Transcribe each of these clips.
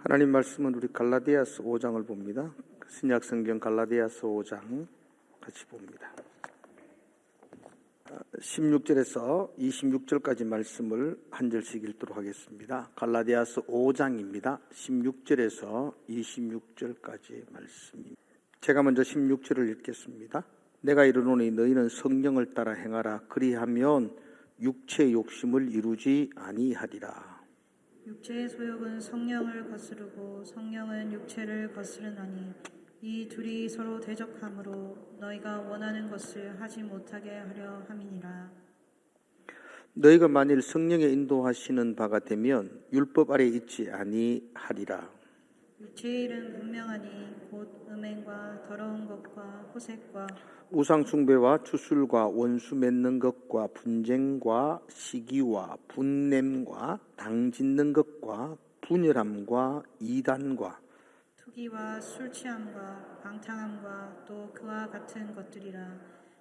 하나님 말씀은 우리 갈라디아서 5장을 봅니다. 신약 성경 갈라디아서 5장 같이 봅니다. 16절에서 26절까지 말씀을 한 절씩 읽도록 하겠습니다. 갈라디아서 5장입니다. 16절에서 26절까지 말씀입니다. 제가 먼저 16절을 읽겠습니다. 내가 이르노니 너희는 성령을 따라 행하라. 그리하면 육체의 욕심을 이루지 아니하리라. 육체의 소욕은 성령을 거스르고 성령은 육체를 거스르나니 이 둘이 서로 대적하므로 너희가 원하는 것을 하지 못하게 하려 함이니라. 너희가 만일 성령의 인도하시는 바가 되면 율법 아래 있지 아니하리라. 육체의 일은 분명하니 곧 음행과 더러운 것과 호색과 우상 숭배와 주술과 원수 맺는 것과 분쟁과 시기와 분냄과 당 짓는 것과 분열함과 이단과 투기와 술 취함과 방탕함과 또 그와 같은 것들이라.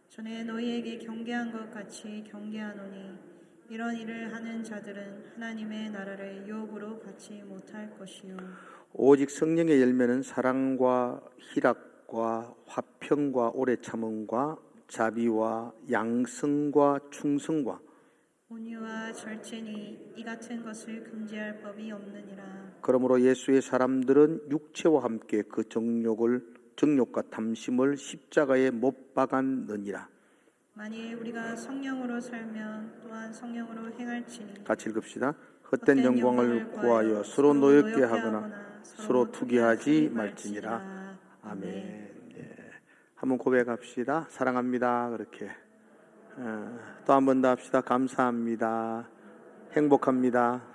전에 너희에게 경계한 것 같이 경계하노니 이런 일을 하는 자들은 하나님의 나라를 유업으로 받지 못할 것이요 오직 성령의 열매는 사랑과 희락과 화평과 오래 참음과 자비와 양성과 충성과 온유와 절제니 이 같은 것을 금지할 법이 없느니라. 그러므로 예수의 사람들은 육체와 함께 그 정욕과 탐심을 십자가에 못 박았느니라. 만일 우리가 성령으로 살면 또한 성령으로 행할지니. 같이 읽읍시다. 헛된 영광을 구하여 서로 노엽게 하거나 서로 투기하지 말지니라. 아멘. 예. 한번 고백합시다. 사랑합니다. 그렇게. 또 한 번 더 합시다. 감사합니다. 행복합니다.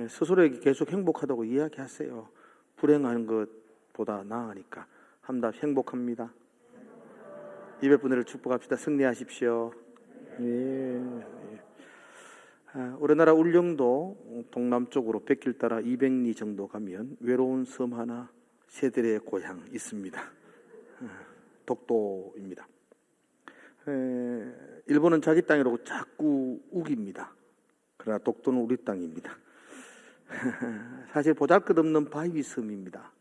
스스로에게 계속 행복하다고 이야기하세요. 불행한 것보다 나으니까. 한번 더 행복합니다. 200분을 축복합시다. 승리하십시오. 예. 우리나라 울릉도 동남쪽으로 백길 따라 200리 정도 가면 외로운 섬 하나, 새들의 고향 있습니다. 독도입니다. 일본은 자기 땅이라고 자꾸 우깁니다. 그러나 독도는 우리 땅입니다. 사실 보잘것없는 바위 섬입니다.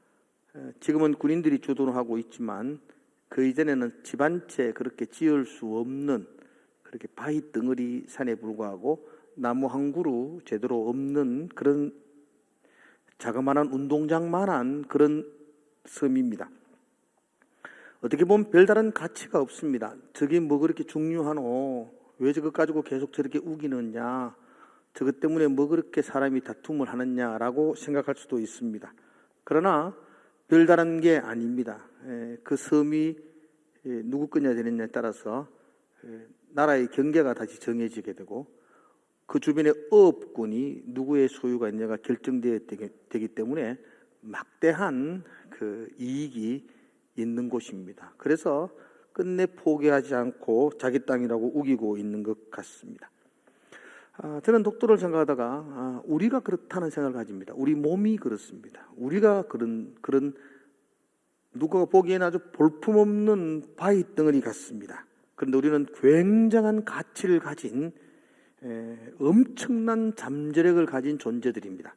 지금은 군인들이 주도를 하고 있지만 그 이전에는 집 한 채 그렇게 지을 수 없는 그렇게 바위 덩어리 산에 불과하고 나무 한 그루 제대로 없는 그런 자그마한 운동장만한 그런 섬입니다. 어떻게 보면 별다른 가치가 없습니다. 저게 뭐 그렇게 중요하노? 왜 저것 가지고 계속 저렇게 우기느냐? 저것 때문에 뭐 그렇게 사람이 다툼을 하느냐라고 생각할 수도 있습니다. 그러나 별다른 게 아닙니다. 그 섬이 누구 거냐 되느냐에 따라서 나라의 경계가 다시 정해지게 되고 그 주변의 어업군이 누구의 소유가 있냐가 결정되기 때문에 막대한 그 이익이 있는 곳입니다. 그래서 끝내 포기하지 않고 자기 땅이라고 우기고 있는 것 같습니다. 저는 독도를 생각하다가 우리가 그렇다는 생각을 가집니다. 우리 몸이 그렇습니다. 우리가 그런 누가 보기에는 아주 볼품없는 바위 덩어리 같습니다. 그런데 우리는 굉장한 가치를 가진 엄청난 잠재력을 가진 존재들입니다.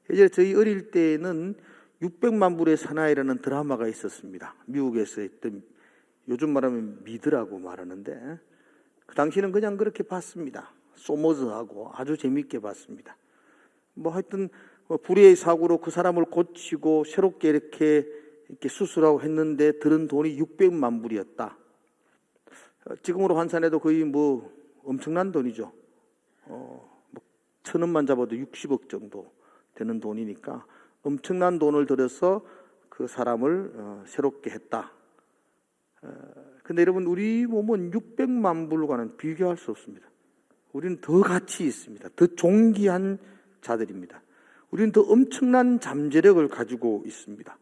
예전에 저희 어릴 때에는 600만 불의 사나이라는 드라마가 있었습니다. 미국에서 했던, 요즘 말하면 미드라고 말하는데 그 당시는 그냥 그렇게 봤습니다. 소머즈하고 아주 재밌게 봤습니다. 뭐 하여튼 불의의 사고로 그 사람을 고치고 새롭게 이렇게 수술하고 했는데 들은 돈이 600만 불이었다. 지금으로 환산해도 거의 뭐 엄청난 돈이죠. 1,000원만 잡아도 60억 정도 되는 돈이니까 엄청난 돈을 들여서 그 사람을 새롭게 했다. 근데 여러분, 우리 몸은 600만 불과는 비교할 수 없습니다. 우리는 더 가치 있습니다. 더 존귀한 자들입니다. 우리는 더 엄청난 잠재력을 가지고 있습니다.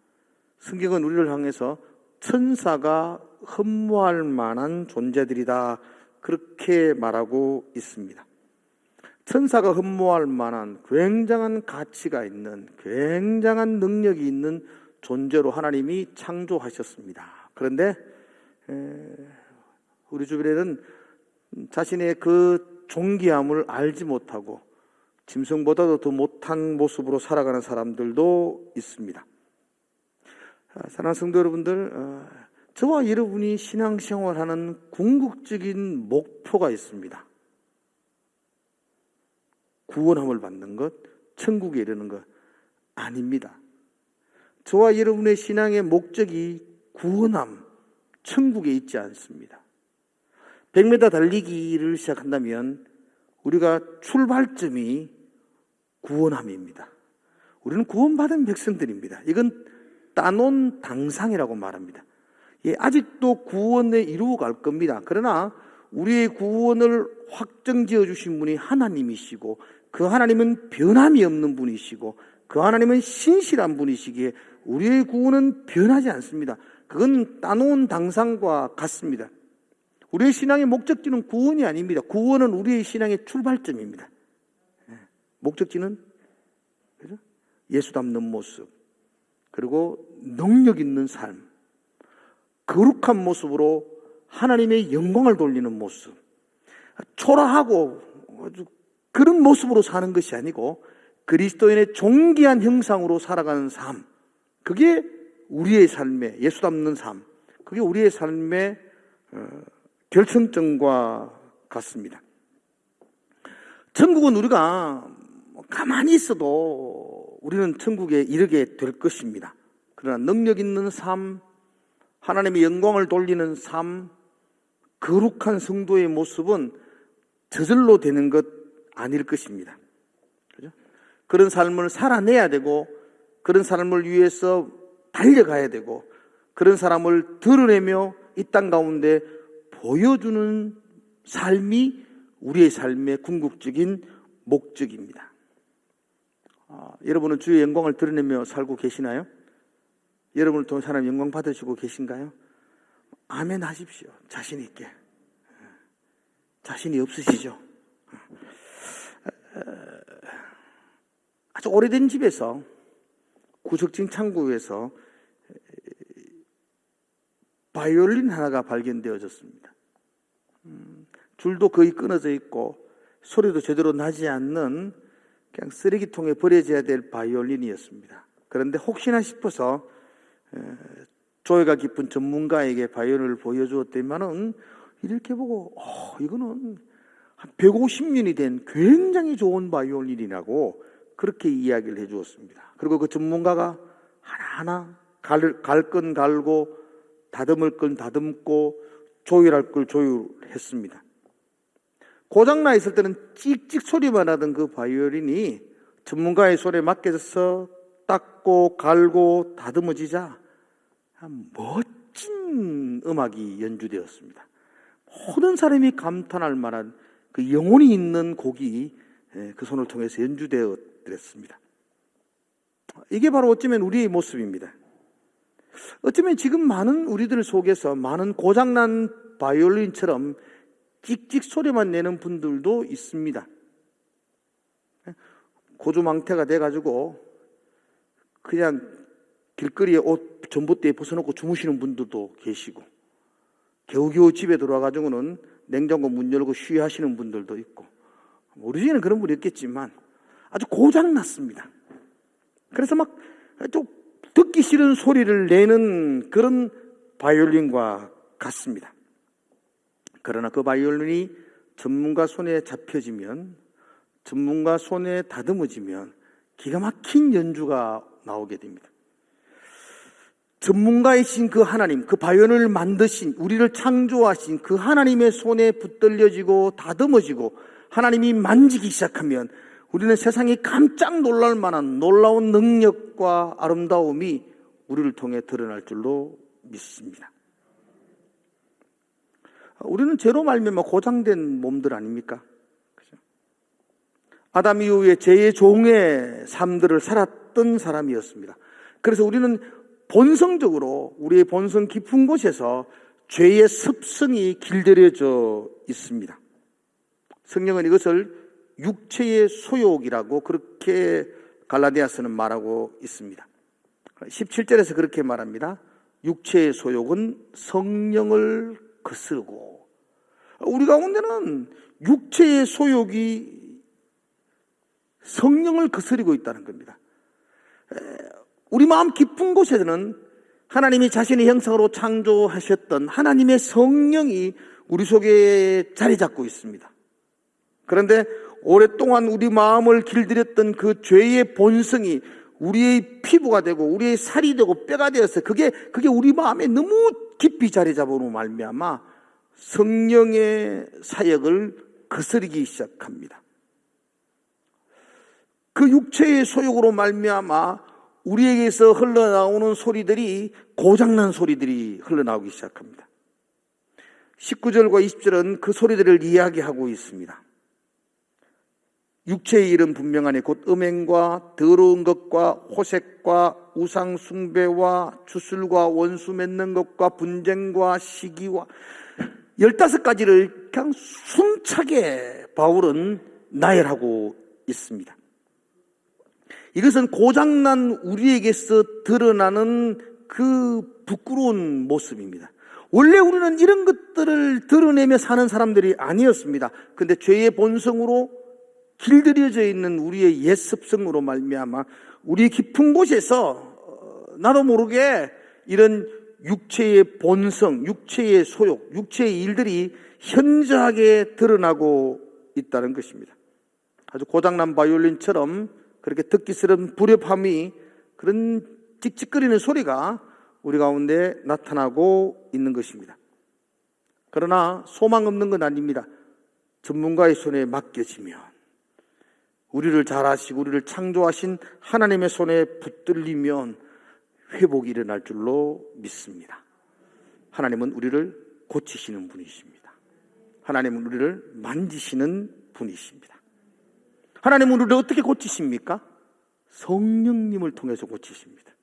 성경은 우리를 향해서 천사가 흠모할 만한 존재들이다, 그렇게 말하고 있습니다. 천사가 흠모할 만한 굉장한 가치가 있는, 굉장한 능력이 있는 존재로 하나님이 창조하셨습니다. 그런데 우리 주변에는 자신의 그 존귀함을 알지 못하고 짐승보다도 더 못한 모습으로 살아가는 사람들도 있습니다. 사랑하는 성도 여러분들, 저와 여러분이 신앙생활하는 궁극적인 목표가 있습니다. 구원함을 받는 것, 천국에 이르는 것 아닙니다. 저와 여러분의 신앙의 목적이 구원함, 천국에 있지 않습니다. 100m 달리기를 시작한다면 우리가 출발점이 구원함입니다. 우리는 구원받은 백성들입니다. 이건 따놓은 당상이라고 말합니다. 아직도 구원에 이루어갈 겁니다. 그러나 우리의 구원을 확정지어 주신 분이 하나님이시고, 그 하나님은 변함이 없는 분이시고, 그 하나님은 신실한 분이시기에 우리의 구원은 변하지 않습니다. 그건 따놓은 당상과 같습니다. 우리의 신앙의 목적지는 구원이 아닙니다. 구원은 우리의 신앙의 출발점입니다. 목적지는 예수 닮는 모습, 그리고 능력 있는 삶, 거룩한 모습으로 하나님의 영광을 돌리는 모습, 초라하고 그런 모습으로 사는 것이 아니고 그리스도인의 존귀한 형상으로 살아가는 삶, 그게 우리의 삶의 예수 닮는 삶, 그게 우리의 삶의 결정점과 같습니다. 천국은 우리가 가만히 있어도 우리는 천국에 이르게 될 것입니다. 그러나 능력 있는 삶, 하나님의 영광을 돌리는 삶, 거룩한 성도의 모습은 저절로 되는 것 아닐 것입니다. 그죠? 그런 삶을 살아내야 되고, 그런 삶을 위해서 달려가야 되고, 그런 사람을 드러내며 이 땅 가운데 보여주는 삶이 우리의 삶의 궁극적인 목적입니다. 여러분은 주의 영광을 드러내며 살고 계시나요? 여러분을 통해 하나님 영광 받으시고 계신가요? 아멘 하십시오. 자신 있게. 자신이 없으시죠? 아주 오래된 집에서, 구석진 창고에서 바이올린 하나가 발견되어졌습니다. 줄도 거의 끊어져 있고 소리도 제대로 나지 않는 그냥 쓰레기통에 버려져야 될 바이올린이었습니다. 그런데 혹시나 싶어서 조예가 깊은 전문가에게 바이올린을 보여주었더니만은 이렇게 보고 이거는 한 150년이 된 굉장히 좋은 바이올린이라고 그렇게 이야기를 해주었습니다. 그리고 그 전문가가 하나하나 갈 건 갈고 다듬을 건 다듬고 조율할 걸 조율했습니다. 고장나 있을 때는 찍찍 소리만 하던 그 바이올린이 전문가의 손에 맡겨져서 닦고 갈고 다듬어지자 멋진 음악이 연주되었습니다. 모든 사람이 감탄할 만한 그 영혼이 있는 곡이 그 손을 통해서 연주되었습니다. 이게 바로 어쩌면 우리의 모습입니다. 어쩌면 지금 많은 우리들 속에서 많은 고장난 바이올린처럼 찍찍 소리만 내는 분들도 있습니다. 고주망태가 돼가지고 그냥 길거리에 옷 전봇대에 벗어놓고 주무시는 분들도 계시고, 겨우겨우 집에 들어와가지고는 냉장고 문 열고 쉬하시는 분들도 있고, 우리 중에는 그런 분이 있겠지만 아주 고장났습니다. 그래서 막 좀 듣기 싫은 소리를 내는 그런 바이올린과 같습니다. 그러나 그 바이올린이 전문가 손에 잡혀지면, 전문가 손에 다듬어지면 기가 막힌 연주가 나오게 됩니다. 전문가이신 그 하나님, 그 바이올린을 만드신, 우리를 창조하신 그 하나님의 손에 붙들려지고 다듬어지고 하나님이 만지기 시작하면 우리는 세상이 깜짝 놀랄 만한 놀라운 능력과 아름다움이 우리를 통해 드러날 줄로 믿습니다. 우리는 죄로 말미암아 고장된 몸들 아닙니까? 그죠? 아담 이후에 죄의 종의 삶들을 살았던 사람이었습니다. 그래서 우리는 본성적으로 우리의 본성 깊은 곳에서 죄의 습성이 길들여져 있습니다. 성경은 이것을 육체의 소욕이라고 그렇게 갈라디아서는 말하고 있습니다. 17절에서 그렇게 말합니다. 육체의 소욕은 성령을 거스르고, 우리 가운데는 육체의 소욕이 성령을 거스리고 있다는 겁니다. 우리 마음 깊은 곳에는 하나님이 자신의 형상으로 창조하셨던 하나님의 성령이 우리 속에 자리 잡고 있습니다. 그런데 오랫동안 우리 마음을 길들였던 그 죄의 본성이 우리의 피부가 되고 우리의 살이 되고 뼈가 되어서 그게 우리 마음에 너무 깊이 자리 잡으로 말미암아 성령의 사역을 거스르기 시작합니다. 그 육체의 소욕으로 말미암아 우리에게서 흘러나오는 소리들이 고장난 소리들이 흘러나오기 시작합니다. 19절과 20절은 그 소리들을 이야기하고 있습니다. 육체의 일은 분명하니 곧 음행과 더러운 것과 호색과 우상 숭배와 주술과 원수 맺는 것과 분쟁과 시기와 15가지를 그냥 숨차게 바울은 나열하고 있습니다. 이것은 고장난 우리에게서 드러나는 그 부끄러운 모습입니다. 원래 우리는 이런 것들을 드러내며 사는 사람들이 아니었습니다. 그런데 죄의 본성으로 길들여져 있는 우리의 옛 습성으로 말미암아 우리 깊은 곳에서 나도 모르게 이런 육체의 본성, 육체의 소욕, 육체의 일들이 현저하게 드러나고 있다는 것입니다. 아주 고장난 바이올린처럼 그렇게 듣기스러운 불협함이 그런 찍찍거리는 소리가 우리 가운데 나타나고 있는 것입니다. 그러나 소망 없는 건 아닙니다. 전문가의 손에 맡겨지면 우리를 잘 아시고 우리를 창조하신 하나님의 손에 붙들리면 회복이 일어날 줄로 믿습니다. 하나님은 우리를 고치시는 분이십니다. 하나님은 우리를 만지시는 분이십니다. 하나님은 우리를 어떻게 고치십니까? 성령님을 통해서 고치십니다.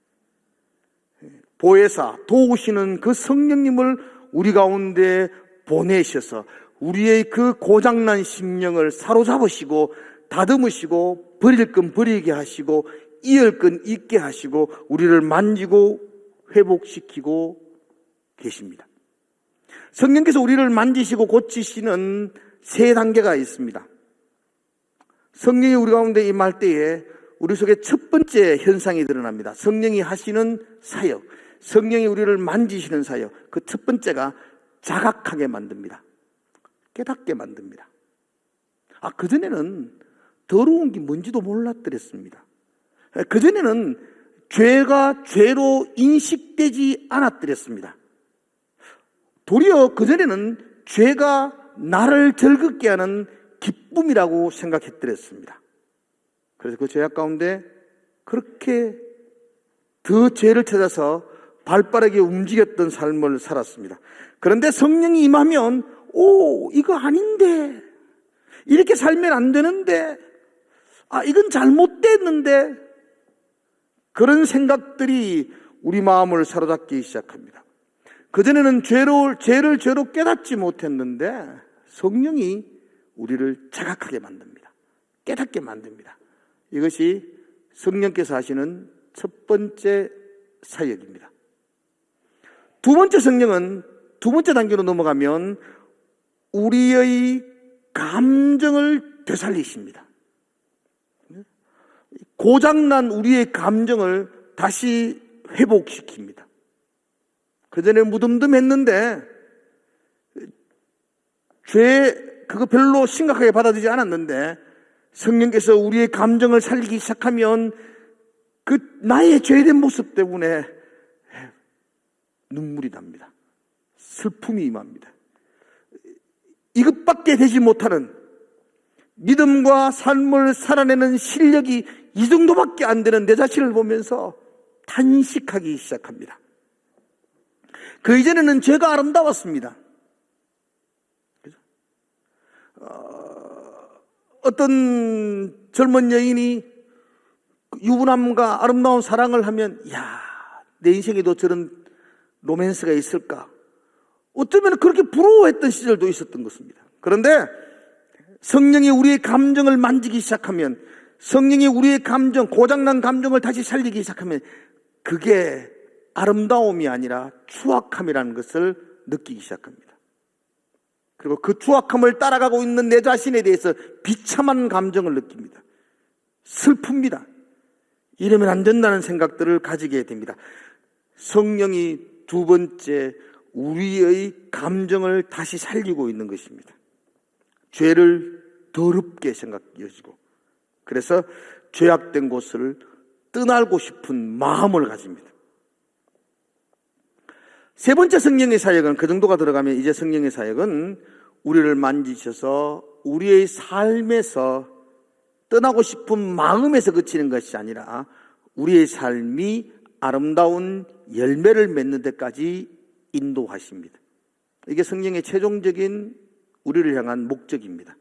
보혜사, 도우시는 그 성령님을 우리 가운데 보내셔서 우리의 그 고장난 심령을 사로잡으시고 다듬으시고 버릴 건 버리게 하시고 이을 건 잊게 하시고 우리를 만지고 회복시키고 계십니다. 성령께서 우리를 만지시고 고치시는 세 단계가 있습니다. 성령이 우리 가운데 임할 때에 우리 속에 첫 번째 현상이 드러납니다. 성령이 하시는 사역, 성령이 우리를 만지시는 사역. 그 첫 번째가 자각하게 만듭니다. 깨닫게 만듭니다. 그전에는 더러운 게 뭔지도 몰랐더랬습니다. 그전에는 죄가 죄로 인식되지 않았더랬습니다. 도리어 그전에는 죄가 나를 즐겁게 하는 기쁨이라고 생각했더랬습니다. 그래서 그 죄악 가운데 그렇게 더 죄를 찾아서 발빠르게 움직였던 삶을 살았습니다. 그런데 성령이 임하면 이거 아닌데, 이렇게 살면 안 되는데, 이건 잘못됐는데, 그런 생각들이 우리 마음을 사로잡기 시작합니다. 그전에는 죄를 죄로 깨닫지 못했는데 성령이 우리를 자각하게 만듭니다. 깨닫게 만듭니다. 이것이 성령께서 하시는 첫 번째 사역입니다. 두 번째 성령은 두 번째 단계로 넘어가면 우리의 감정을 되살리십니다. 고장난 우리의 감정을 다시 회복시킵니다. 그전에 무덤덤했는데 그거 별로 심각하게 받아들이지 않았는데 성령께서 우리의 감정을 살리기 시작하면 그 나의 죄된 모습 때문에 눈물이 납니다. 슬픔이 임합니다. 이것밖에 되지 못하는 믿음과 삶을 살아내는 실력이 이 정도밖에 안 되는 내 자신을 보면서 탄식하기 시작합니다. 그 이전에는 죄가 아름다웠습니다. 어떤 젊은 여인이 유부남과 아름다운 사랑을 하면 내 인생에도 저런 로맨스가 있을까? 어쩌면 그렇게 부러워했던 시절도 있었던 것입니다. 그런데 성령이 우리의 감정을 만지기 시작하면, 성령이 우리의 감정, 고장난 감정을 다시 살리기 시작하면 그게 아름다움이 아니라 추악함이라는 것을 느끼기 시작합니다. 그리고 그 추악함을 따라가고 있는 내 자신에 대해서 비참한 감정을 느낍니다. 슬픕니다. 이러면 안 된다는 생각들을 가지게 됩니다. 성령이 두 번째 우리의 감정을 다시 살리고 있는 것입니다. 죄를 더럽게 생각해지고, 그래서 죄악된 곳을 떠나고 싶은 마음을 가집니다. 세 번째 성령의 사역은, 그 정도가 들어가면 이제 성령의 사역은 우리를 만지셔서 우리의 삶에서 떠나고 싶은 마음에서 그치는 것이 아니라 우리의 삶이 아름다운 열매를 맺는 데까지 인도하십니다. 이게 성령의 최종적인 우리를 향한 목적입니다.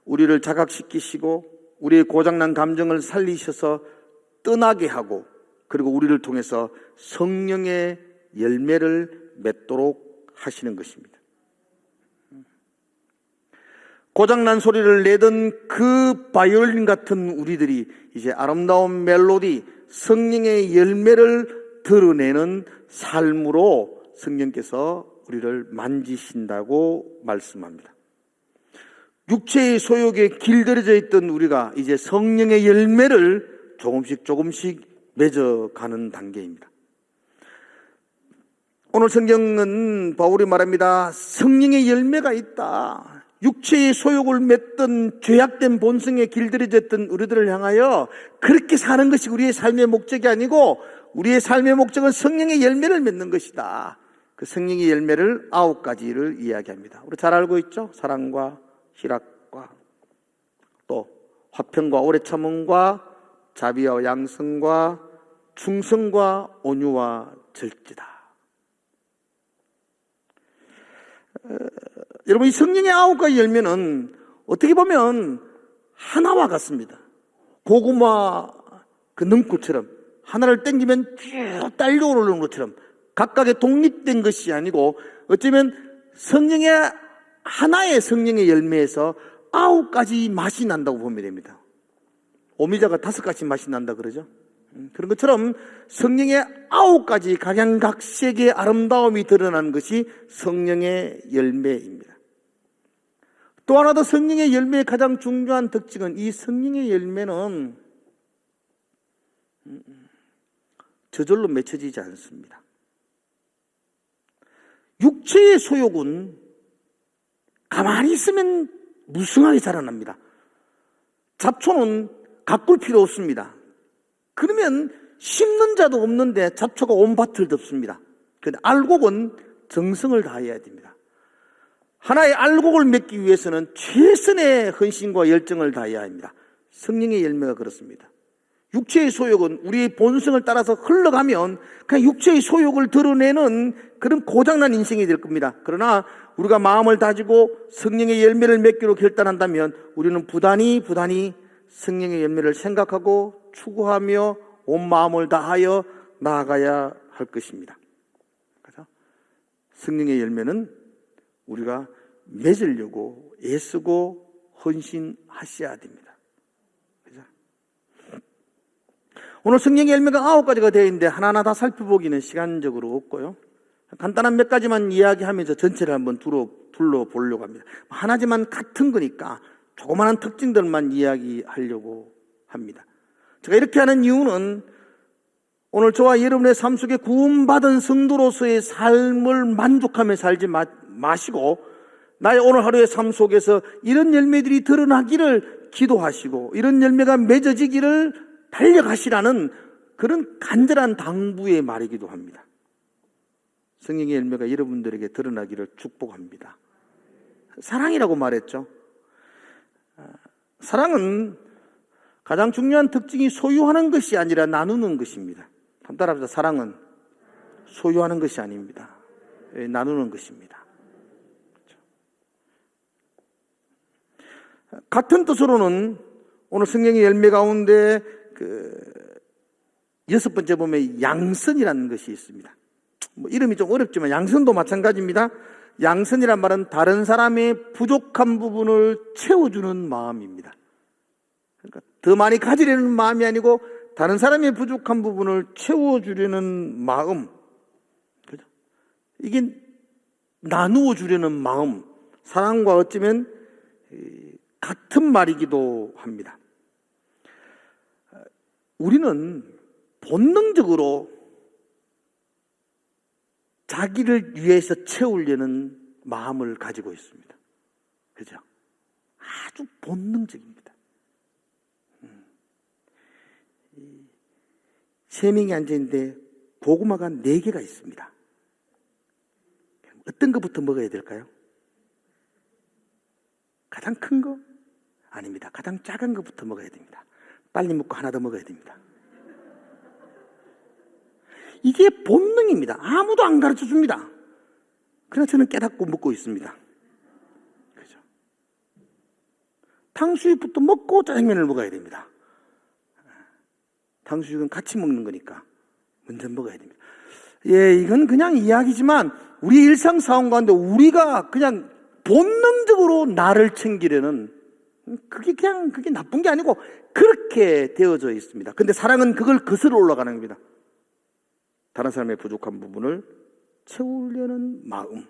우리를 자각시키시고 우리의 고장난 감정을 살리셔서 떠나게 하고, 그리고 우리를 통해서 성령의 열매를 맺도록 하시는 것입니다. 고장난 소리를 내던 그 바이올린 같은 우리들이 이제 아름다운 멜로디, 성령의 열매를 드러내는 삶으로 성령께서 우리를 만지신다고 말씀합니다. 육체의 소욕에 길들여져 있던 우리가 이제 성령의 열매를 조금씩 맺어가는 단계입니다. 오늘 성경은 바울이 말합니다. 성령의 열매가 있다. 육체의 소욕을 맺던 죄악된 본성에 길들여졌던 우리들을 향하여 그렇게 사는 것이 우리의 삶의 목적이 아니고, 우리의 삶의 목적은 성령의 열매를 맺는 것이다. 그 성령의 열매를 9가지를 이야기합니다. 우리 잘 알고 있죠? 사랑과 희락과 또 화평과 오래 참음과 자비와 양성과 충성과 온유와 절제다. 여러분, 이 성령의 9가지 열매는 어떻게 보면 하나와 같습니다. 고구마 그 능구처럼 하나를 땡기면 쭉 딸려오르는 것처럼 각각의 독립된 것이 아니고, 어쩌면 성령의 하나의 성령의 열매에서 9가지 맛이 난다고 보면 됩니다. 오미자가 5가지 맛이 난다 그러죠. 그런 것처럼 성령의 9가지 각양각색의 아름다움이 드러나는 것이 성령의 열매입니다. 또 하나 더 성령의 열매의 가장 중요한 특징은, 이 성령의 열매는 저절로 맺혀지지 않습니다. 육체의 소욕은 가만히 있으면 무성하게 자라납니다. 잡초는 가꿀 필요 없습니다. 그러면 심는 자도 없는데 잡초가 온 밭을 덮습니다. 그런데 알곡은 정성을 다해야 됩니다. 하나의 알곡을 맺기 위해서는 최선의 헌신과 열정을 다해야 합니다. 성령의 열매가 그렇습니다. 육체의 소욕은 우리의 본성을 따라서 흘러가면 그냥 육체의 소욕을 드러내는 그런 고장난 인생이 될 겁니다. 그러나 우리가 마음을 다지고 성령의 열매를 맺기로 결단한다면 우리는 부단히 성령의 열매를 생각하고 추구하며 온 마음을 다하여 나아가야 할 것입니다. 그래서 성령의 열매는 우리가 맺으려고 애쓰고 헌신하셔야 됩니다. 그죠? 오늘 성령의 열매가 9가지가 되어 있는데 하나하나 다 살펴보기는 시간적으로 없고요. 간단한 몇 가지만 이야기하면서 전체를 한번 둘러보려고 합니다. 하나지만 같은 거니까 조그마한 특징들만 이야기하려고 합니다. 제가 이렇게 하는 이유는 오늘 저와 여러분의 삶 속에 구원받은 성도로서의 삶을 만족하며 살지 마시고, 나의 오늘 하루의 삶 속에서 이런 열매들이 드러나기를 기도하시고 이런 열매가 맺어지기를 달려가시라는 그런 간절한 당부의 말이기도 합니다. 성령의 열매가 여러분들에게 드러나기를 축복합니다. 사랑이라고 말했죠. 사랑은 가장 중요한 특징이 소유하는 것이 아니라 나누는 것입니다. 따라합시다. 사랑은 소유하는 것이 아닙니다. 나누는 것입니다. 같은 뜻으로는 오늘 성령의 열매 가운데 6번째 보면 양선이라는 것이 있습니다. 이름이 좀 어렵지만 양선도 마찬가지입니다. 양선이란 말은 다른 사람의 부족한 부분을 채워주는 마음입니다. 그러니까 더 많이 가지려는 마음이 아니고 다른 사람의 부족한 부분을 채워주려는 마음, 그죠? 이게 나누어 주려는 마음, 사랑과 어쩌면 같은 말이기도 합니다. 우리는 본능적으로 자기를 위해서 채우려는 마음을 가지고 있습니다. 그죠? 아주 본능적입니다. 세 명이 앉아있는데 고구마가 4개가 있습니다. 어떤 것부터 먹어야 될까요? 가장 큰 거? 아닙니다. 가장 작은 것부터 먹어야 됩니다. 빨리 먹고 하나 더 먹어야 됩니다. 이게 본능입니다. 아무도 안 가르쳐 줍니다. 그러나 저는 깨닫고 먹고 있습니다. 그죠? 탕수육부터 먹고 짜장면을 먹어야 됩니다. 탕수육은 같이 먹는 거니까 먼저 먹어야 됩니다. 예, 이건 그냥 이야기지만 우리 일상 상황 가운데 우리가 그냥 본능적으로 나를 챙기려는 그게 나쁜 게 아니고 그렇게 되어져 있습니다. 근데 사랑은 그걸 거슬러 올라가는 겁니다. 다른 사람의 부족한 부분을 채우려는 마음,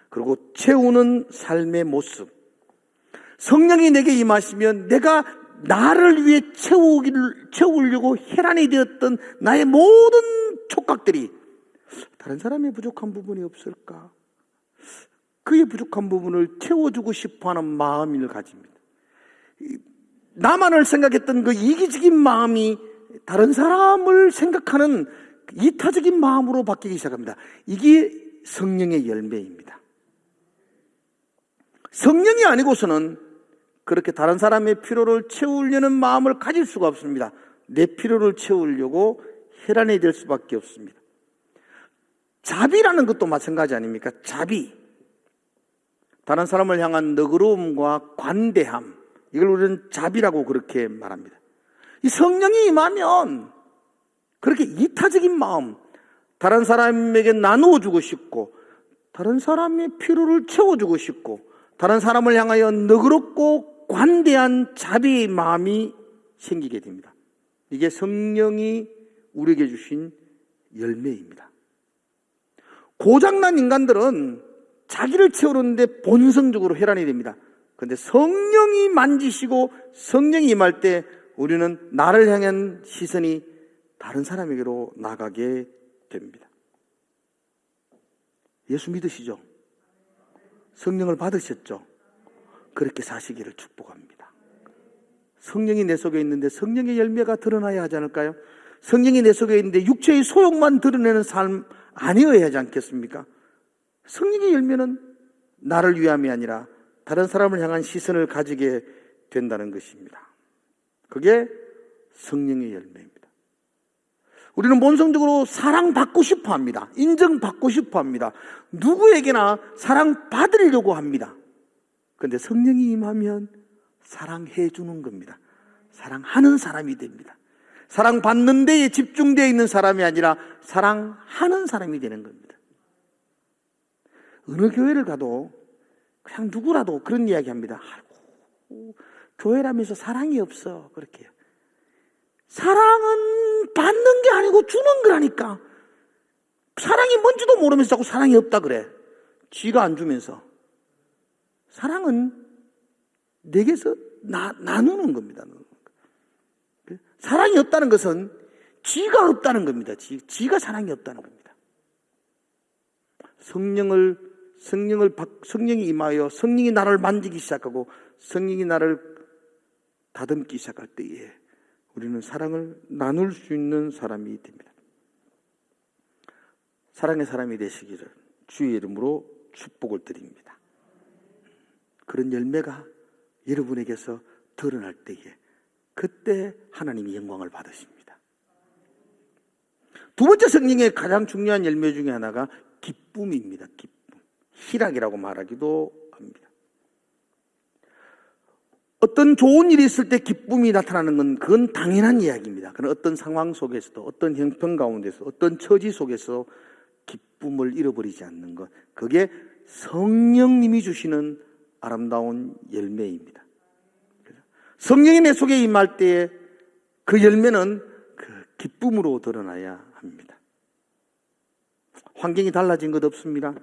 그리고 채우는 삶의 모습. 성령이 내게 임하시면 내가 나를 위해 채우려고 혈안이 되었던 나의 모든 촉각들이 다른 사람의 부족한 부분이 없을까? 그의 부족한 부분을 채워주고 싶어하는 마음을 가집니다. 나만을 생각했던 그 이기적인 마음이 다른 사람을 생각하는 이타적인 마음으로 바뀌기 시작합니다. 이게 성령의 열매입니다. 성령이 아니고서는 그렇게 다른 사람의 필요를 채우려는 마음을 가질 수가 없습니다. 내 필요를 채우려고 혈안이 될 수밖에 없습니다. 자비라는 것도 마찬가지 아닙니까? 자비. 다른 사람을 향한 너그러움과 관대함, 이걸 우리는 자비라고 그렇게 말합니다. 이 성령이 임하면 그렇게 이타적인 마음, 다른 사람에게 나누어주고 싶고 다른 사람의 필요를 채워주고 싶고 다른 사람을 향하여 너그럽고 관대한 자비의 마음이 생기게 됩니다. 이게 성령이 우리에게 주신 열매입니다. 고장난 인간들은 자기를 채우는데 본성적으로 혈안이 됩니다. 그런데 성령이 만지시고 성령이 임할 때 우리는 나를 향한 시선이 다른 사람에게로 나가게 됩니다. 예수 믿으시죠? 성령을 받으셨죠? 그렇게 사시기를 축복합니다. 성령이 내 속에 있는데 성령의 열매가 드러나야 하지 않을까요? 성령이 내 속에 있는데 육체의 소욕만 드러내는 삶 아니어야 하지 않겠습니까? 성령의 열매는 나를 위함이 아니라 다른 사람을 향한 시선을 가지게 된다는 것입니다. 그게 성령의 열매입니다. 우리는 본성적으로 사랑받고 싶어 합니다. 인정받고 싶어 합니다. 누구에게나 사랑받으려고 합니다. 그런데 성령이 임하면 사랑해 주는 겁니다. 사랑하는 사람이 됩니다. 사랑받는 데에 집중되어 있는 사람이 아니라 사랑하는 사람이 되는 겁니다. 어느 교회를 가도 그냥 누구라도 그런 이야기 합니다. 아이고, 교회라면서 사랑이 없어. 그렇게. 사랑은 받는 게 아니고 주는 거라니까. 사랑이 뭔지도 모르면서 자꾸 사랑이 없다 그래. 쥐가 안 주면서. 사랑은 내게서 나누는 겁니다. 사랑이 없다는 것은 쥐가 없다는 겁니다. 쥐가 사랑이 없다는 겁니다. 성령이 임하여 성령이 나를 만지기 시작하고 성령이 나를 다듬기 시작할 때에 우리는 사랑을 나눌 수 있는 사람이 됩니다. 사랑의 사람이 되시기를 주의 이름으로 축복을 드립니다. 그런 열매가 여러분에게서 드러날 때에 그때 하나님이 영광을 받으십니다. 두 번째 성령의 가장 중요한 열매 중에 하나가 기쁨입니다. 기쁨. 희락이라고 말하기도 합니다. 어떤 좋은 일이 있을 때 기쁨이 나타나는 건 그건 당연한 이야기입니다. 그러나 어떤 상황 속에서도 어떤 형편 가운데서 어떤 처지 속에서 기쁨을 잃어버리지 않는 것, 그게 성령님이 주시는 아름다운 열매입니다. 성령이 내 속에 임할 때에 그 열매는 그 기쁨으로 드러나야 합니다. 환경이 달라진 것 없습니다.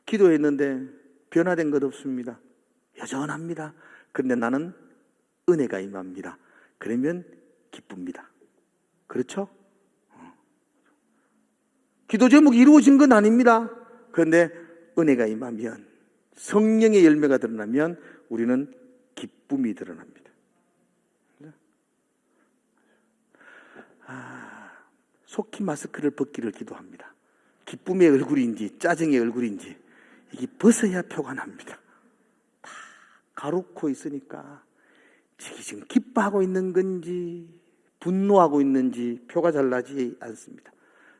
기도했는데 변화된 것 없습니다. 여전합니다. 그런데 나는 은혜가 임합니다. 그러면 기쁩니다. 그렇죠? 기도 제목이 이루어진 건 아닙니다. 그런데 은혜가 임하면, 성령의 열매가 드러나면 우리는 기쁨이 드러납니다. 속히 마스크를 벗기를 기도합니다. 기쁨의 얼굴인지 짜증의 얼굴인지 이게 벗어야 표가 납니다. 다 가로코 있으니까 지금 기뻐하고 있는 건지 분노하고 있는지 표가 잘 나지 않습니다.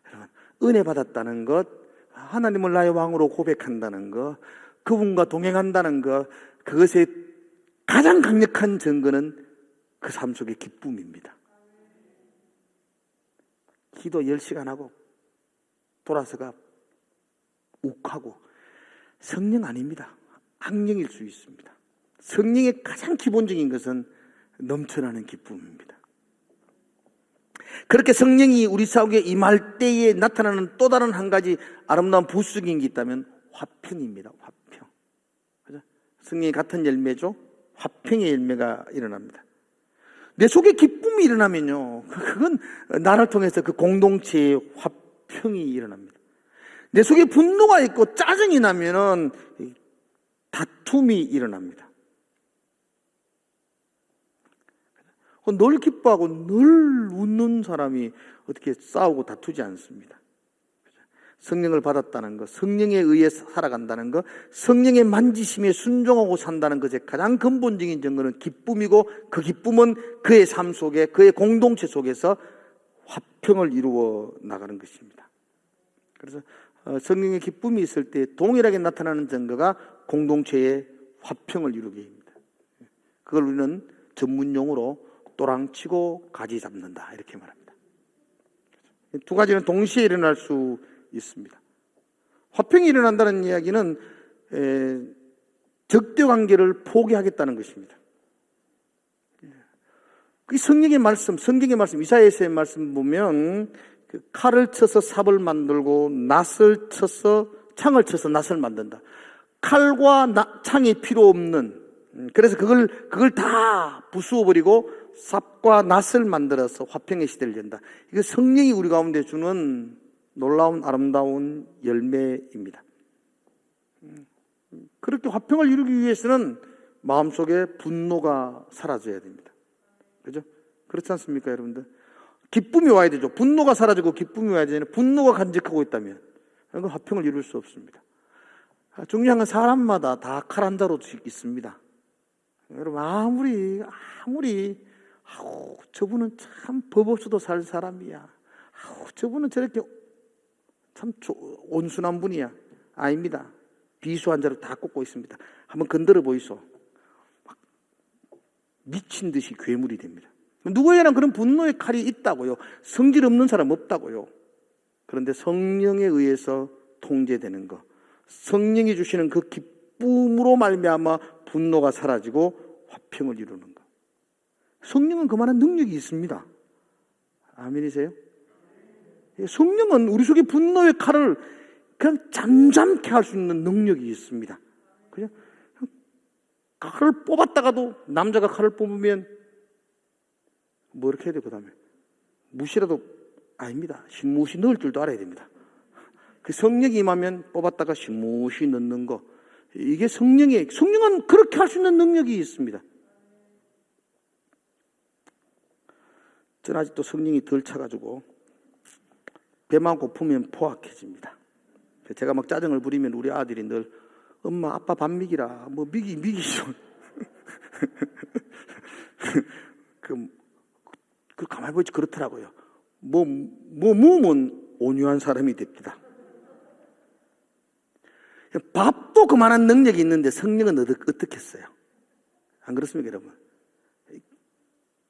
여러분, 은혜 받았다는 것, 하나님을 나의 왕으로 고백한다는 것, 그분과 동행한다는 것, 그것의 가장 강력한 증거는 그 삶 속의 기쁨입니다. 기도 10시간 하고 돌아서가 욱하고 성령 아닙니다. 악령일 수 있습니다. 성령의 가장 기본적인 것은 넘쳐나는 기쁨입니다. 그렇게 성령이 우리 속에 임할 때에 나타나는 또 다른 한 가지 아름다운 부수적인 게 있다면 화평입니다. 화평. 그죠? 성령이 같은 열매죠. 화평의 열매가 일어납니다. 내 속에 기쁨이 일어나면요, 그건 나를 통해서 그 공동체의 화평이 일어납니다. 내 속에 분노가 있고 짜증이 나면은 다툼이 일어납니다. 늘 기뻐하고 늘 웃는 사람이 어떻게 싸우고 다투지 않습니다. 성령을 받았다는 것, 성령에 의해 살아간다는 것, 성령의 만지심에 순종하고 산다는 것의 가장 근본적인 증거는 기쁨이고, 그 기쁨은 그의 삶 속에, 그의 공동체 속에서 화평을 이루어 나가는 것입니다. 그래서 성령의 기쁨이 있을 때 동일하게 나타나는 증거가 공동체의 화평을 이루게 합니다. 그걸 우리는 전문용어로 또랑치고 가지 잡는다, 이렇게 말합니다. 두 가지는 동시에 일어날 수 있습니다. 화평이 일어난다는 이야기는 적대 관계를 포기하겠다는 것입니다. 그 성경의 말씀, 이사야서의 말씀 보면 칼을 쳐서 삽을 만들고 낫을 쳐서 창을 쳐서 낫을 만든다. 칼과 창이 필요 없는, 그래서 그걸 다 부수어버리고 삽과 낫을 만들어서 화평의 시대를 연다. 이거 성령이 우리 가운데 주는 놀라운 아름다운 열매입니다. 그렇게 화평을 이루기 위해서는 마음속에 분노가 사라져야 됩니다. 그죠? 그렇지 않습니까, 여러분들? 기쁨이 와야 되죠. 분노가 사라지고 기쁨이 와야 되잖아요. 분노가 간직하고 있다면 그건 화평을 이룰 수 없습니다. 중요한 건 사람마다 다 칼 한 자루 있습니다. 여러분, 아무리 저분은 참 법 없어도 살 사람이야, 저분은 저렇게 참 온순한 분이야. 아닙니다. 비수 한 자루 다 꽂고 있습니다. 한번 건드려 보이소. 막 미친 듯이 괴물이 됩니다. 누구에게나 그런 분노의 칼이 있다고요. 성질 없는 사람 없다고요. 그런데 성령에 의해서 통제되는 것, 성령이 주시는 그 기쁨으로 말미암아 분노가 사라지고 화평을 이루는 것. 성령은 그만한 능력이 있습니다. 아멘이세요? 성령은 우리 속에 분노의 칼을 그냥 잠잠케 할 수 있는 능력이 있습니다. 그냥 칼을 뽑았다가도, 남자가 칼을 뽑으면 뭐 이렇게 해야 돼? 그 다음에 무시라도 아닙니다. 신무시 넣을 줄도 알아야 됩니다. 그 성령이 임하면 뽑았다가 신무시 넣는 거, 이게 성령은 그렇게 할 수 있는 능력이 있습니다. 저는 아직도 성령이 덜 차가지고 배만 고프면 포악해집니다. 제가 막 짜증을 부리면 우리 아들이 늘 엄마 아빠 밥 먹이라, 뭐 미기죠. 그 가만히 보지 그렇더라고요. 몸은 온유한 사람이 됩니다. 밥도 그만한 능력이 있는데 성령은 어떻게 했어요? 안 그렇습니까, 여러분?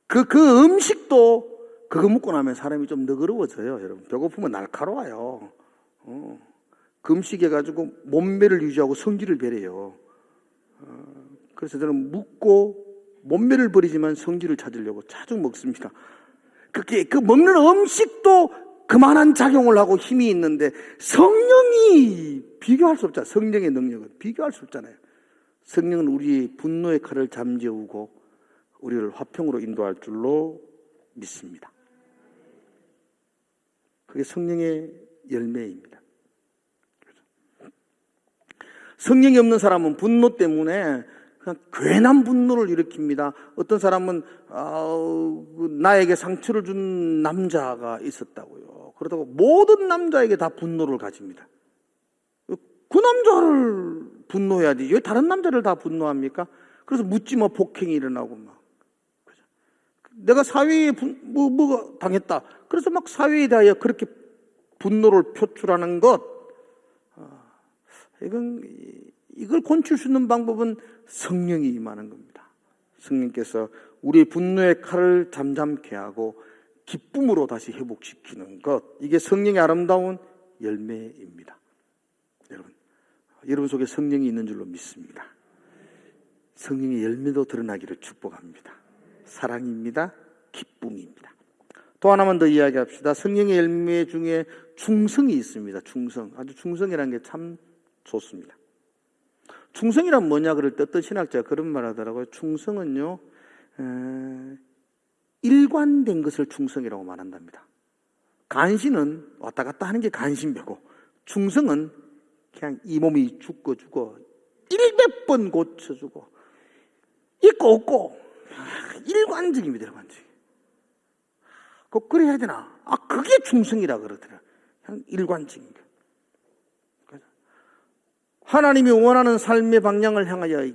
그 음식도 그거 먹고 나면 사람이 좀 너그러워져요, 여러분. 배고프면 날카로워요. 금식해가지고 몸매를 유지하고 성질을 배려요. 그래서 저는 묵고 몸매를 버리지만 성질을 찾으려고 자주 먹습니다. 그 먹는 음식도 그만한 작용을 하고 힘이 있는데 성령이 비교할 수 없잖아요. 성령의 능력은 비교할 수 없잖아요. 성령은 우리의 분노의 칼을 잠재우고 우리를 화평으로 인도할 줄로 믿습니다. 그게 성령의 열매입니다. 성령이 없는 사람은 분노 때문에 그냥 괜한 분노를 일으킵니다. 어떤 사람은 나에게 상처를 준 남자가 있었다고요. 그러다가 모든 남자에게 다 분노를 가집니다. 그 남자를 분노해야지 왜 다른 남자를 다 분노합니까? 그래서 묻지마 폭행이 일어나고 막. 내가 사회에 뭐가 당했다. 그래서 막 사회에 대하여 그렇게 분노를 표출하는 것. 이걸 곤칠 수 있는 방법은 성령이 임하는 겁니다. 성령께서 우리의 분노의 칼을 잠잠케 하고 기쁨으로 다시 회복시키는 것. 이게 성령의 아름다운 열매입니다. 여러분 속에 성령이 있는 줄로 믿습니다. 성령의 열매도 드러나기를 축복합니다. 사랑입니다. 기쁨입니다. 또 하나만 더 이야기합시다. 성령의 열매 중에 충성이 있습니다. 충성. 아주 충성이라는 게 참 좋습니다. 충성이란 뭐냐 그럴 때 어떤 신학자가 그런 말 하더라고요. 충성은요, 일관된 것을 충성이라고 말한답니다. 간신은 왔다 갔다 하는 게 간신배고, 충성은 그냥 이 몸이 죽고 100번 고쳐주고 있고 없고 일관적입니다. 일관적. 꼭 그래야 되나? 그게 충성이라 그러더라. 그냥 일관적인 거. 하나님이 원하는 삶의 방향을 향하여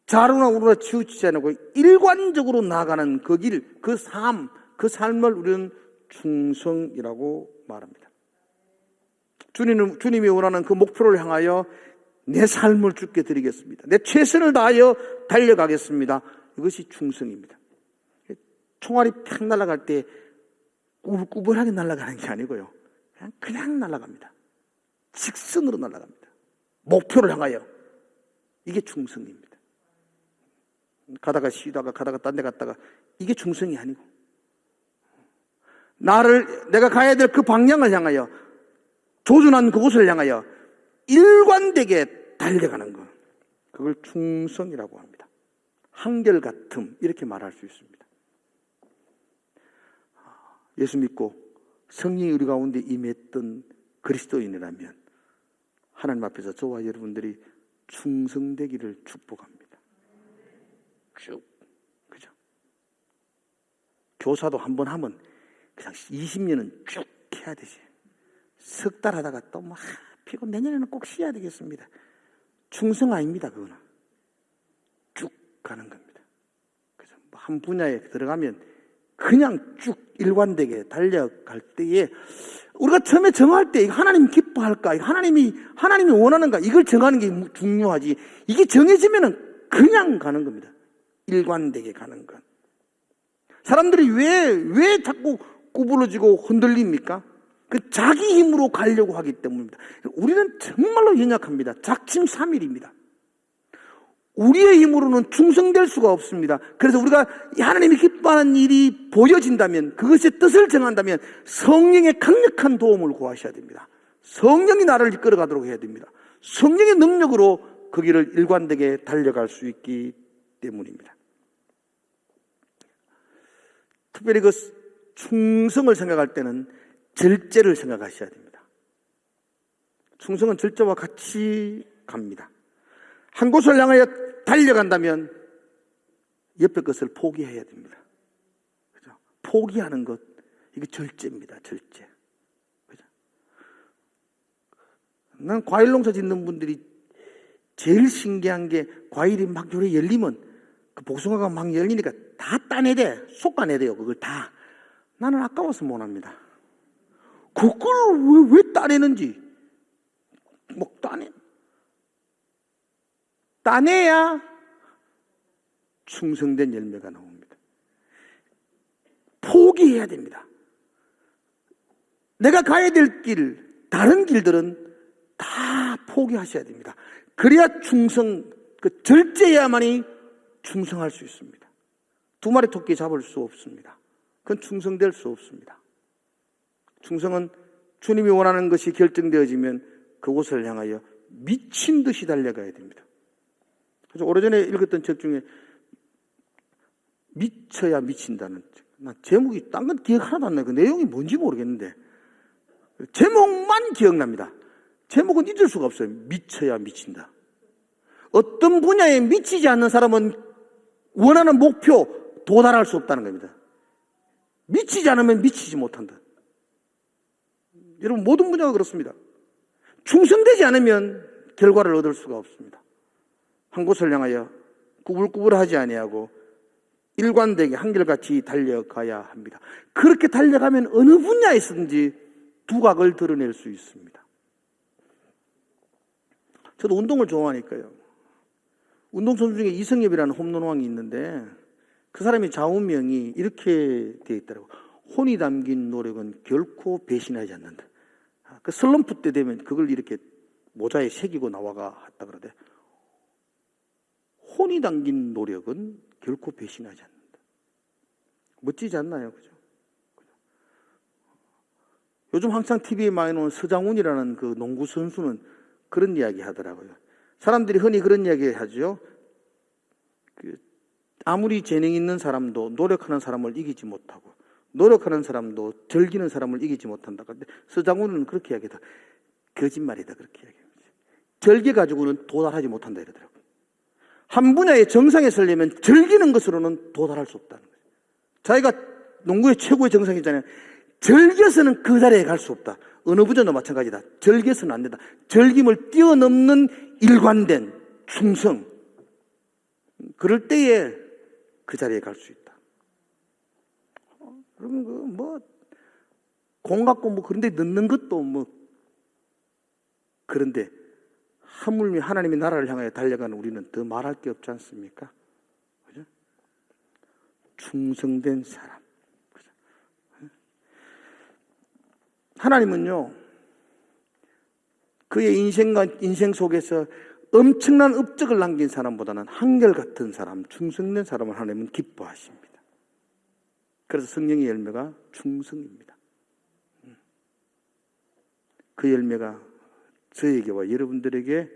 자루나 우루나 치우치지 않고 일관적으로 나아가는 그 길, 그 삶을 우리는 충성이라고 말합니다. 주님이 원하는 그 목표를 향하여 내 삶을 주께 드리겠습니다. 내 최선을 다하여 달려가겠습니다. 이것이 충성입니다. 총알이 팍 날아갈 때 꾸불꾸불하게 날아가는 게 아니고요. 그냥 날아갑니다. 직선으로 날아갑니다. 목표를 향하여. 이게 충성입니다. 가다가 쉬다가 가다가 딴 데 갔다가 이게 충성이 아니고 내가 가야 될 그 방향을 향하여 조준한 그곳을 향하여 일관되게 달려가는 것. 그걸 충성이라고 합니다. 한결같음 이렇게 말할 수 있습니다. 예수 믿고 성령이 우리 가운데 임했던 그리스도인이라면 하나님 앞에서 저와 여러분들이 충성되기를 축복합니다. 쭉. 그죠? 교사도 한번 하면 그냥 20년은 쭉 해야 되지. 석 달 하다가 또 막 피고 내년에는 꼭 쉬어야 되겠습니다. 충성 아닙니다. 그거는 쭉 가는 겁니다. 그죠? 한 분야에 들어가면 그냥 쭉 일관되게 달려갈 때에 우리가 처음에 정할 때 하나님 기뻐할까? 하나님이 원하는가? 이걸 정하는 게 중요하지. 이게 정해지면은 그냥 가는 겁니다. 일관되게 가는 것. 사람들이 왜 자꾸 구부러지고 흔들립니까? 그 자기 힘으로 가려고 하기 때문입니다. 우리는 정말로 연약합니다. 작심삼일입니다. 우리의 힘으로는 충성될 수가 없습니다. 그래서 우리가 하나님이 기뻐하는 일이 보여진다면, 그것의 뜻을 정한다면 성령의 강력한 도움을 구하셔야 됩니다. 성령이 나를 이끌어가도록 해야 됩니다. 성령의 능력으로 그 길을 일관되게 달려갈 수 있기 때문입니다. 특별히 그 충성을 생각할 때는 절제를 생각하셔야 됩니다. 충성은 절제와 같이 갑니다. 한 곳을 향하여 달려간다면 옆에 것을 포기해야 됩니다. 그죠? 포기하는 것, 이게 절제입니다. 절제. 그죠? 난 과일 농사 짓는 분들이 제일 신기한 게 과일이 막 요래 열리면 그 복숭아가 막 열리니까 다 따내야 돼. 솎아내야 돼요. 그걸 다. 나는 아까워서 못 합니다. 그걸 왜 따내는지. 뭐 따내야 충성된 열매가 나옵니다. 포기해야 됩니다. 내가 가야 될 길, 다른 길들은 다 포기하셔야 됩니다. 그래야 절제해야만이 충성할 수 있습니다. 두 마리 토끼 잡을 수 없습니다. 그건 충성될 수 없습니다. 충성은 주님이 원하는 것이 결정되어지면 그곳을 향하여 미친 듯이 달려가야 됩니다. 그래서 오래전에 읽었던 책 중에 미쳐야 미친다는 책. 나 제목이 딴 건 기억 하나도 안 나요. 그 내용이 뭔지 모르겠는데 제목만 기억납니다. 제목은 잊을 수가 없어요. 미쳐야 미친다. 어떤 분야에 미치지 않는 사람은 원하는 목표 도달할 수 없다는 겁니다. 미치지 않으면 미치지 못한다. 여러분, 모든 분야가 그렇습니다. 충성되지 않으면 결과를 얻을 수가 없습니다. 한 곳을 향하여 꾸불꾸불하지 아니하고 일관되게 한결같이 달려가야 합니다. 그렇게 달려가면 어느 분야에서든지 두각을 드러낼 수 있습니다. 저도 운동을 좋아하니까요. 운동선수 중에 이승엽이라는 홈런왕이 있는데 그 사람의 좌우명이 이렇게 되어 있더라고요. 혼이 담긴 노력은 결코 배신하지 않는다. 그 슬럼프 때 되면 그걸 이렇게 모자에 새기고 나와가 했다 그러대. 혼이 담긴 노력은 결코 배신하지 않는다. 멋지지 않나요? 그죠? 요즘 항상 TV에 많이 나오는 서장훈이라는 그 농구 선수는 그런 이야기 하더라고요. 사람들이 흔히 그런 이야기 하죠. 아무리 재능 있는 사람도 노력하는 사람을 이기지 못하고 노력하는 사람도 즐기는 사람을 이기지 못한다. 근데 서장훈은 그렇게 이야기하다. 거짓말이다. 그렇게 이야기합니다. 즐겨가지고는 도달하지 못한다 이러더라고요. 한 분야의 정상에 서려면 즐기는 것으로는 도달할 수 없다는 거예요. 자기가 농구의 최고의 정상이잖아요. 즐겨서는 그 자리에 갈 수 없다. 어느 분야도 마찬가지다. 즐겨서는 안 된다. 즐김을 뛰어넘는 일관된 충성. 그럴 때에 그 자리에 갈 수 있다. 그러면 공 갖고 그런 데 넣는 것도 그런데 하물며 하나님의 나라를 향하여 달려가는 우리는 더 말할 게 없지 않습니까? 그죠? 충성된 사람. 그죠? 하나님은요, 그의 인생 속에서 엄청난 업적을 남긴 사람보다는 한결같은 사람, 충성된 사람을 하나님은 기뻐하십니다. 그래서 성령의 열매가 충성입니다. 그 열매가 저에게와 여러분들에게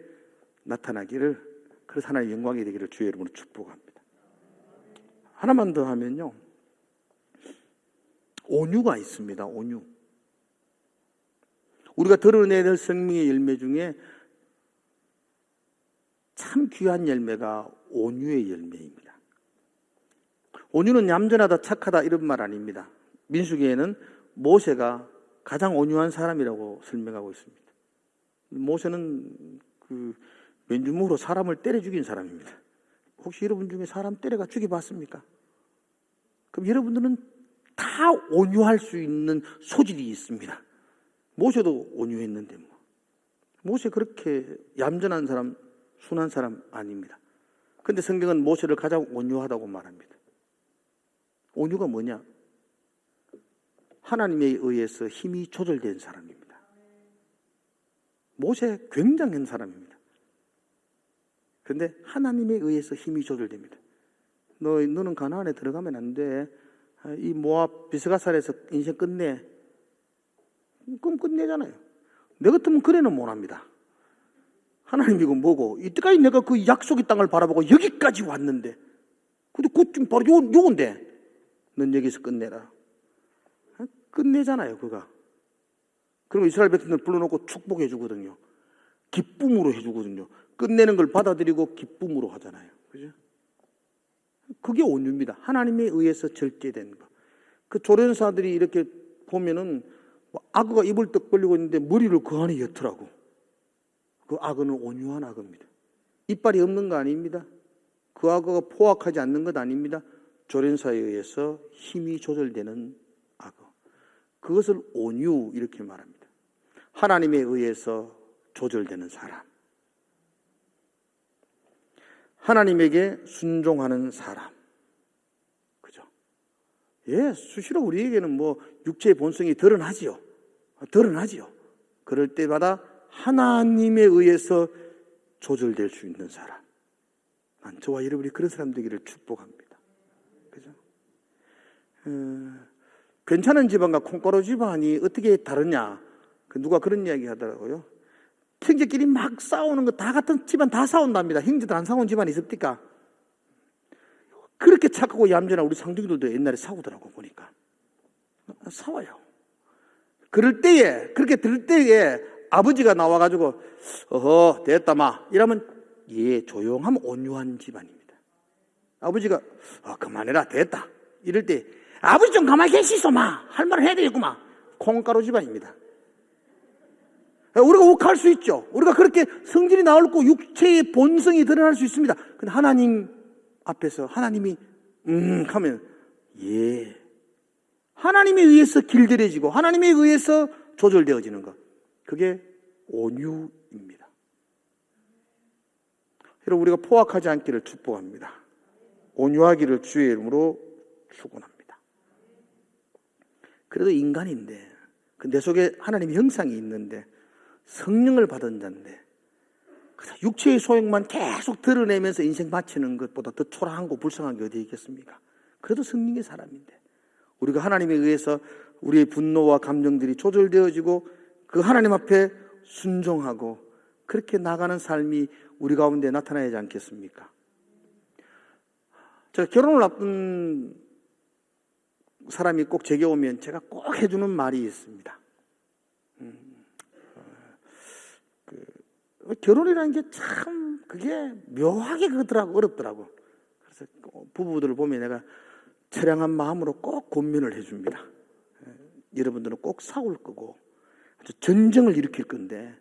나타나기를, 그래서 하나님의 영광이 되기를 주의 이름으로 축복합니다. 하나만 더 하면요, 온유가 있습니다. 온유. 우리가 드러내야 될 생명의 열매 중에 참 귀한 열매가 온유의 열매입니다. 온유는 얌전하다, 착하다 이런 말 아닙니다. 민수기에는 모세가 가장 온유한 사람이라고 설명하고 있습니다. 모세는 그 맨주먹으로 사람을 때려 죽인 사람입니다. 혹시 여러분 중에 사람 때려가 죽여봤습니까? 그럼 여러분들은 다 온유할 수 있는 소질이 있습니다. 모세도 온유했는데 모세 그렇게 얌전한 사람, 순한 사람 아닙니다. 그런데 성경은 모세를 가장 온유하다고 말합니다. 온유가 뭐냐? 하나님에 의해서 힘이 조절된 사람입니다. 모세 굉장한 사람입니다. 그런데 하나님에 의해서 힘이 조절됩니다. 너는 가나안에 들어가면 안 돼. 이 모압 비스가살에서 인생 끝내. 그럼 끝내잖아요. 내 같으면 그래는 못합니다. 하나님이고 뭐고 이때까지 내가 그 약속의 땅을 바라보고 여기까지 왔는데, 근데 그쯤 바로 요건데 넌 여기서 끝내라. 끝내잖아요. 그가. 그러면 이스라엘 백성들 불러놓고 축복해 주거든요. 기쁨으로 해주거든요. 끝내는 걸 받아들이고 기쁨으로 하잖아요. 그죠? 그게 온유입니다. 하나님에 의해서 절제된 거. 그 조련사들이 이렇게 보면은 악어가 입을 떡 벌리고 있는데 머리를 그 안에 엿더라고. 그 악어는 온유한 악어입니다. 이빨이 없는 거 아닙니다. 그 악어가 포악하지 않는 것 아닙니다. 조련사에 의해서 힘이 조절되는 악어. 그것을 온유 이렇게 말합니다. 하나님에 의해서 조절되는 사람. 하나님에게 순종하는 사람. 그죠? 예, 수시로 우리에게는 육체의 본성이 드러나지요. 드러나지요. 그럴 때마다 하나님에 의해서 조절될 수 있는 사람. 난 저와 여러분이 그런 사람 되기를 축복합니다. 그죠? 괜찮은 집안과 콩가루 집안이 어떻게 다르냐? 누가 그런 이야기 하더라고요. 형제끼리 막 싸우는 거 다 같은 집안 다 싸운답니다. 형제들 안 싸우는 집안이 있습니까? 그렇게 착하고 얌전한 우리 상중들도 옛날에 싸우더라고 보니까. 싸워요. 그렇게 들을 때에 아버지가 나와가지고 어허 됐다 마 이러면 예 조용하면 온유한 집안입니다. 아버지가 그만해라 됐다 이럴 때 아버지 좀 가만히 계시소 마 할 말을 해야 되겠구만 콩가루 집안입니다. 우리가 욱할 수 있죠. 우리가 그렇게 성질이 나올 거 육체의 본성이 드러날 수 있습니다. 근데 하나님 앞에서 하나님이 하면 예 하나님에 의해서 길들여지고 하나님에 의해서 조절되어지는 것 그게 온유입니다. 여러분 우리가 포악하지 않기를 축복합니다. 온유하기를 주의 이름으로 축원합니다. 그래도 인간인데 내 속에 하나님의 형상이 있는데 성령을 받은 자인데 육체의 소욕만 계속 드러내면서 인생 바치는 것보다 더 초라하고 불쌍한 게 어디 있겠습니까? 그래도 성령의 사람인데 우리가 하나님에 의해서 우리의 분노와 감정들이 조절되어지고 그 하나님 앞에 순종하고 그렇게 나가는 삶이 우리 가운데 나타나야지 않겠습니까? 제가 결혼을 앞둔 사람이 꼭 제게 오면 제가 꼭 해주는 말이 있습니다. 결혼이라는 게 참 그게 묘하게 어렵더라고. 그래서 부부들을 보면 내가 처량한 마음으로 꼭 권면을 해줍니다. 여러분들은 꼭 싸울 거고 전쟁을 일으킬 건데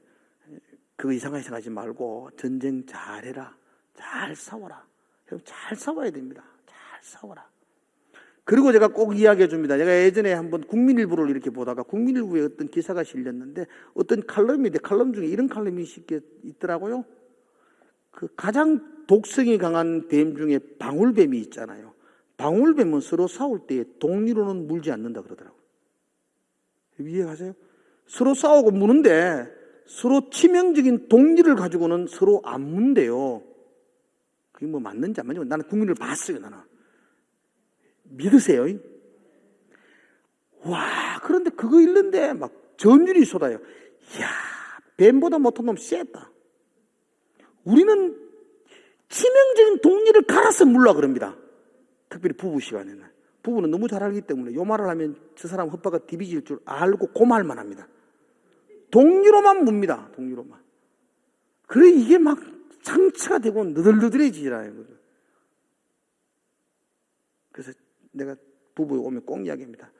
그거 이상하게 생각하지 말고 전쟁 잘해라. 잘 싸워라. 잘 싸워야 됩니다. 잘 싸워라. 그리고 제가 꼭 이야기해 줍니다. 제가 예전에 한번 국민일보를 이렇게 보다가 국민일보에 어떤 기사가 실렸는데 어떤 칼럼인데 칼럼 중에 이런 칼럼이 쉽게 있더라고요. 그 가장 독성이 강한 뱀 중에 방울뱀이 있잖아요. 방울뱀은 서로 싸울 때 독리로는 물지 않는다 그러더라고요. 이해가세요? 서로 싸우고 무는데 서로 치명적인 독리를 가지고는 서로 안 문대요. 그게 뭐 맞는지 안 맞는지 나는 국민을 봤어요. 나는. 믿으세요? 와, 그런데 그거 읽는데 막 전율이 쏟아요. 이야, 뱀보다 못한 놈 쎄다. 우리는 치명적인 독리를 갈아서 물라 그럽니다. 특별히 부부 시간에는. 부부는 너무 잘 알기 때문에 요 말을 하면 저 사람 헛바가 디비질 줄 알고 그 말만 합니다. 독리로만 묻니다. 독리로만. 그래 이게 막 상처가 되고 느들느들해지잖아요. 그래서 내가 부부에 오면 꼭 이야기합니다.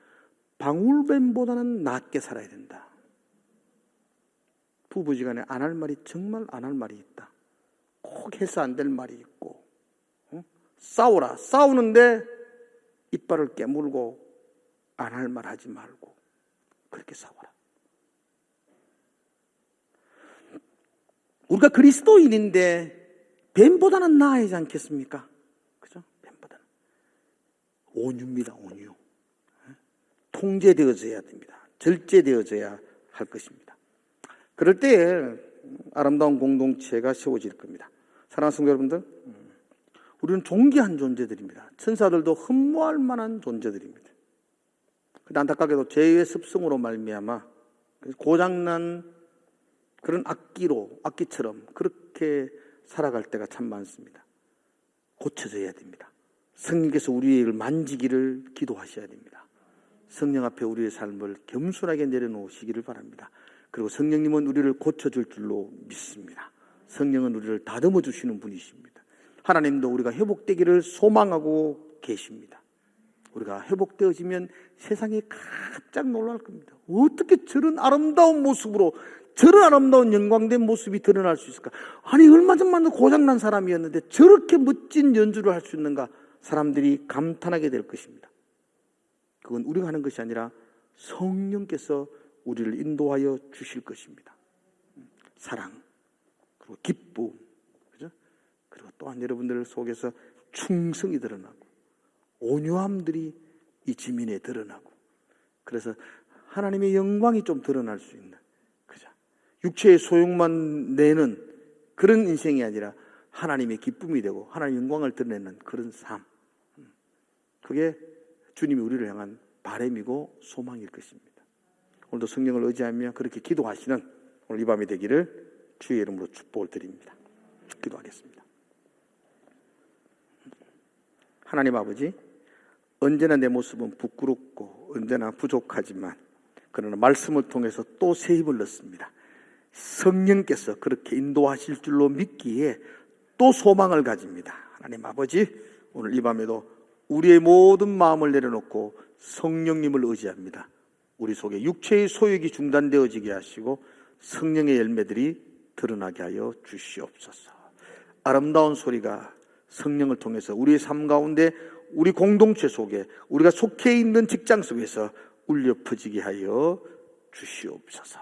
방울뱀보다는 낫게 살아야 된다. 부부지간에 안 할 말이 정말 안 할 말이 있다. 꼭 해서 안 될 말이 있고 싸우라. 싸우는데 이빨을 깨물고 안 할 말 하지 말고 그렇게 싸워라. 우리가 그리스도인인데 뱀보다는 나아야지 않겠습니까? 그죠? 뱀보다는. 온유입니다. 온유. 통제되어져야 됩니다. 절제되어져야 할 것입니다. 그럴 때에 아름다운 공동체가 세워질 겁니다. 사랑하는 성도 여러분들, 우리는 존귀한 존재들입니다. 천사들도 흠모할 만한 존재들입니다. 근데 안타깝게도 죄의 습성으로 말미암아 고장난 그런 악기처럼 그렇게 살아갈 때가 참 많습니다. 고쳐져야 됩니다. 성령께서 우리를 만지기를 기도하셔야 됩니다. 성령 앞에 우리의 삶을 겸손하게 내려놓으시기를 바랍니다. 그리고 성령님은 우리를 고쳐줄 줄로 믿습니다. 성령은 우리를 다듬어 주시는 분이십니다. 하나님도 우리가 회복되기를 소망하고 계십니다. 우리가 회복되어지면 세상이 깜짝 놀랄 겁니다. 어떻게 저런 아름다운 모습으로 저런 아름다운 영광된 모습이 드러날 수 있을까? 아니 얼마 전만 해도 고장난 사람이었는데 저렇게 멋진 연주를 할 수 있는가? 사람들이 감탄하게 될 것입니다. 그건 우리가 하는 것이 아니라 성령께서 우리를 인도하여 주실 것입니다. 사랑, 그리고 기쁨, 그죠? 그리고 또한 여러분들 속에서 충성이 드러나고 온유함들이 이 지민에 드러나고 그래서 하나님의 영광이 좀 드러날 수 있는 그죠? 육체의 소용만 내는 그런 인생이 아니라 하나님의 기쁨이 되고 하나님의 영광을 드러내는 그런 삶. 그게 주님이 우리를 향한 바람이고 소망일 것입니다. 오늘도 성령을 의지하며 그렇게 기도하시는 오늘 이 밤이 되기를 주의 이름으로 축복을 드립니다. 기도하겠습니다. 하나님 아버지, 언제나 내 모습은 부끄럽고 언제나 부족하지만 그러나 말씀을 통해서 또 새 힘을 넣습니다. 성령께서 그렇게 인도하실 줄로 믿기에 또 소망을 가집니다. 하나님 아버지, 오늘 이 밤에도 우리의 모든 마음을 내려놓고 성령님을 의지합니다. 우리 속에 육체의 소욕이 중단되어지게 하시고 성령의 열매들이 드러나게 하여 주시옵소서. 아름다운 소리가 성령을 통해서 우리의 삶 가운데, 우리 공동체 속에, 우리가 속해 있는 직장 속에서 울려 퍼지게 하여 주시옵소서.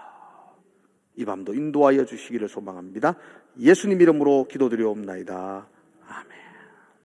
이 밤도 인도하여 주시기를 소망합니다. 예수님 이름으로 기도드리옵나이다. 아멘.